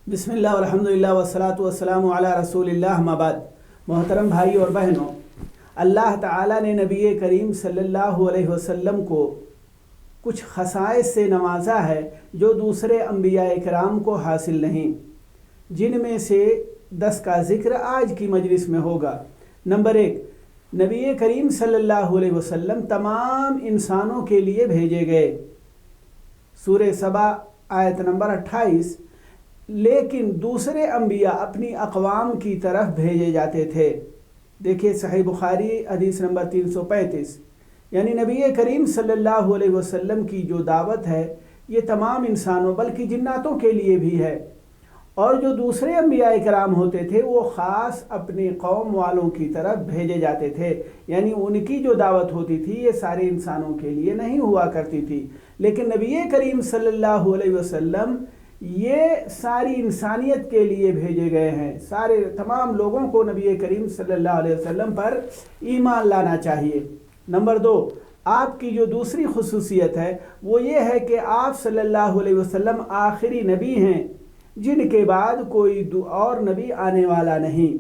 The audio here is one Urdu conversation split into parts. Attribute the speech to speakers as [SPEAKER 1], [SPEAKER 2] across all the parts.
[SPEAKER 1] بسم اللہ والحمد للہ والصلاۃ والسلام علی رسول اللہ اما بعد۔ محترم بھائی اور بہنوں، اللہ تعالیٰ نے نبی کریم صلی اللہ علیہ وسلم کو کچھ خصائص سے نوازا ہے جو دوسرے انبیاء کرام کو حاصل نہیں، جن میں سے 10 کا ذکر آج کی مجلس میں ہوگا۔ نمبر 1، نبی کریم صلی اللہ علیہ وسلم تمام انسانوں کے لیے بھیجے گئے، سورہ سبا آیت نمبر 28۔ لیکن دوسرے انبیاء اپنی اقوام کی طرف بھیجے جاتے تھے۔ دیکھیے صحیح بخاری حدیث نمبر 335، یعنی نبی کریم صلی اللہ علیہ وسلم کی جو دعوت ہے یہ تمام انسانوں بلکہ جناتوں کے لیے بھی ہے، اور جو دوسرے انبیاء کرام ہوتے تھے وہ خاص اپنی قوم والوں کی طرف بھیجے جاتے تھے، یعنی ان کی جو دعوت ہوتی تھی یہ سارے انسانوں کے لیے نہیں ہوا کرتی تھی۔ لیکن نبی کریم صلی اللہ علیہ وسلم یہ ساری انسانیت کے لیے بھیجے گئے ہیں۔ تمام لوگوں کو نبی کریم صلی اللہ علیہ وسلم پر ایمان لانا چاہیے۔ نمبر 2، آپ کی جو دوسری خصوصیت ہے وہ یہ ہے کہ آپ صلی اللہ علیہ وسلم آخری نبی ہیں جن کے بعد کوئی اور نبی آنے والا نہیں۔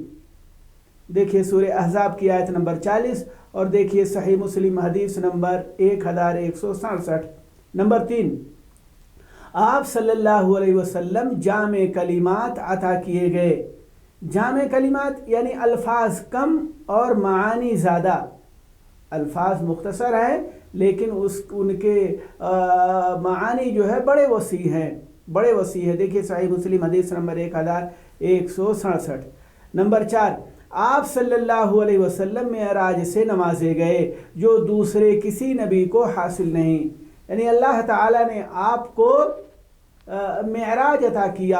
[SPEAKER 1] دیکھیے سورہ احزاب کی آیت نمبر 40 اور دیکھیے صحیح مسلم حدیث نمبر 1167۔ نمبر 3، آپ صلی اللہ علیہ وسلم جامع کلمات عطا کیے گئے۔ جامع کلمات یعنی الفاظ کم اور معانی زیادہ، الفاظ مختصر ہیں لیکن ان کے معانی جو ہے بڑے وسیع ہیں، دیکھیے صحیح مسلم حدیث نمبر 1167۔ نمبر 4، آپ صلی اللہ علیہ وسلم معراج سے نوازے گئے جو دوسرے کسی نبی کو حاصل نہیں، یعنی اللہ تعالیٰ نے آپ کو معراج عطا کیا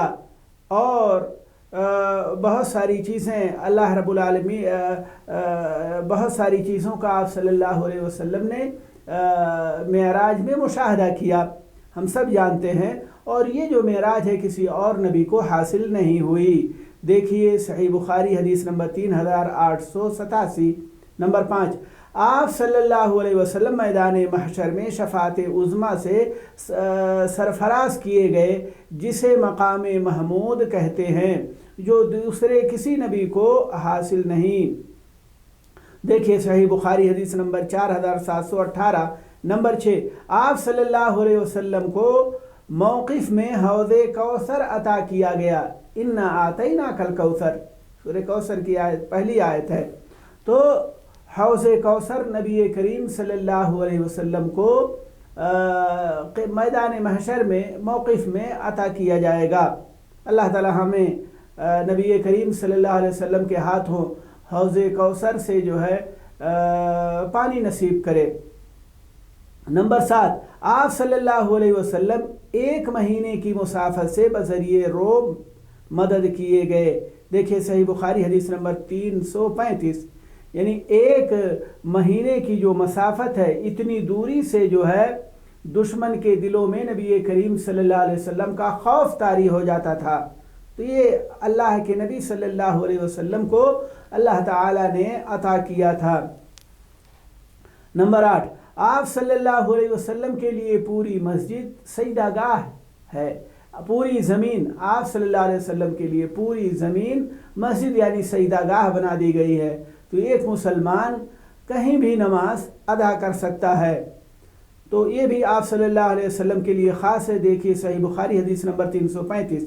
[SPEAKER 1] اور بہت ساری چیزیں اللہ رب العالمین بہت ساری چیزوں کا آپ صلی اللہ علیہ وسلم نے معراج میں مشاہدہ کیا، ہم سب جانتے ہیں، اور یہ جو معراج ہے کسی اور نبی کو حاصل نہیں ہوئی۔ دیکھیے صحیح بخاری حدیث نمبر 3887۔ نمبر 5، آپ صلی اللہ علیہ وسلم میدان محشر میں شفاعت عظمیٰ سے سرفراز کیے گئے، جسے مقام محمود کہتے ہیں، جو دوسرے کسی نبی کو حاصل نہیں۔ دیکھیے صحیح بخاری حدیث نمبر 4718۔ نمبر 6، آپ صلی اللہ علیہ وسلم کو موقف میں حوض کوثر عطا کیا گیا۔ انا اعطیناک الکوثر، سورہ کوثر کی آیت پہلی آیت ہے۔ تو حوض کوثر نبی کریم صلی اللہ علیہ وسلم کو میدان محشر میں موقف میں عطا کیا جائے گا۔ اللہ تعالی ہمیں نبی کریم صلی اللہ علیہ وسلم کے ہاتھوں حوض کوثر سے جو ہے پانی نصیب کرے۔ نمبر 7، آپ صلی اللہ علیہ وسلم 1 مہینے کی مسافت سے بذریعہ روم مدد کیے گئے۔ دیکھیے صحیح بخاری حدیث نمبر 335، یعنی 1 مہینے کی جو مسافت ہے، اتنی دوری سے جو ہے دشمن کے دلوں میں نبی کریم صلی اللہ علیہ وسلم کا خوف طاری ہو جاتا تھا۔ تو یہ اللہ کے نبی صلی اللہ علیہ وسلم کو اللہ تعالی نے عطا کیا تھا۔ نمبر 8، آپ صلی اللہ علیہ وسلم کے لیے پوری مسجد سجدہ گاہ ہے۔ پوری زمین آپ صلی اللہ علیہ وسلم کے لیے پوری زمین مسجد یعنی سجدہ گاہ بنا دی گئی ہے، تو ایک مسلمان کہیں بھی نماز ادا کر سکتا ہے، تو یہ بھی آپ صلی اللہ علیہ وسلم کے لیے خاص ہے۔ دیکھیے صحیح بخاری حدیث نمبر 335۔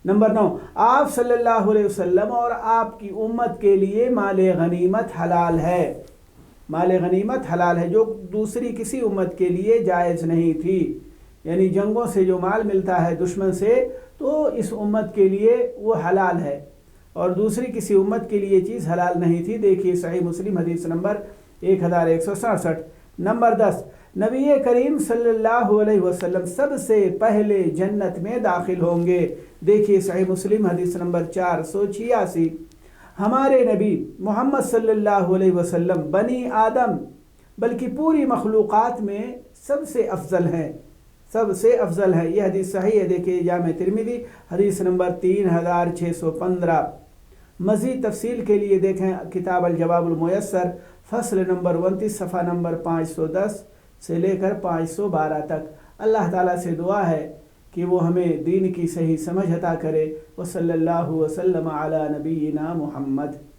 [SPEAKER 1] نمبر 9، آپ صلی اللہ علیہ وسلم اور آپ کی امت کے لیے مال غنیمت حلال ہے۔ مال غنیمت حلال ہے جو دوسری کسی امت کے لیے جائز نہیں تھی، یعنی جنگوں سے جو مال ملتا ہے دشمن سے تو اس امت کے لیے وہ حلال ہے، اور دوسری کسی امت کے لیے چیز حلال نہیں تھی۔ دیکھیے صحیح مسلم حدیث نمبر 1167۔ نمبر 10، نبی کریم صلی اللہ علیہ وسلم سب سے پہلے جنت میں داخل ہوں گے۔ دیکھیے صحیح مسلم حدیث نمبر 486۔ ہمارے نبی محمد صلی اللہ علیہ وسلم بنی آدم بلکہ پوری مخلوقات میں سب سے افضل ہیں، یہ حدیث صحیح ہے۔ دیکھیے جامع ترمذی حدیث نمبر 3615۔ مزید تفصیل کے لیے دیکھیں کتاب الجواب المیسر، فصل نمبر 29، صفحہ نمبر 510 سے لے کر 512 تک۔ اللہ تعالیٰ سے دعا ہے کہ وہ ہمیں دین کی صحیح سمجھ عطا کرے۔ وصلی اللہ وسلم علی نبینا محمد۔